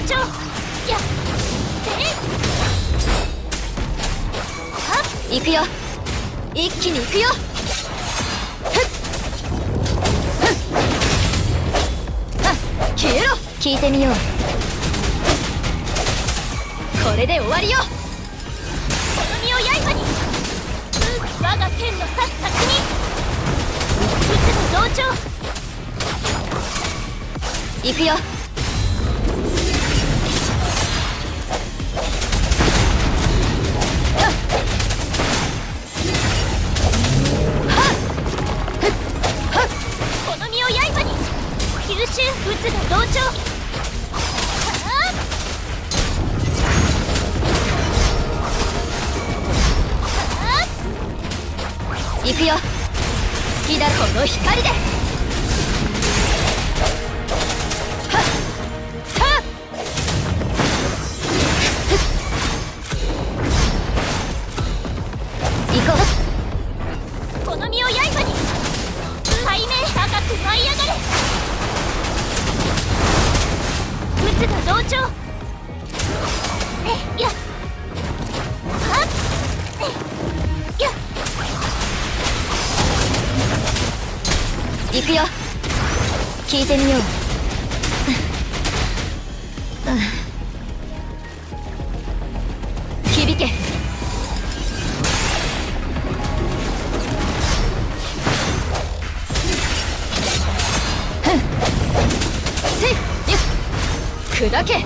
調や行くよ、一気に行くよ。消えろ。聞いてみよう。これで終わりよ。この身を刃に我が剣の刺す先に撃つの同調行くよ。この身を刃に吸収撃つの同調行くよ。好きだこの光で。行こう。この身を刃に海面高く舞い上がれ撃つの同調やっやっ行くよ。聞いてみよう。響け。せいよっ砕け。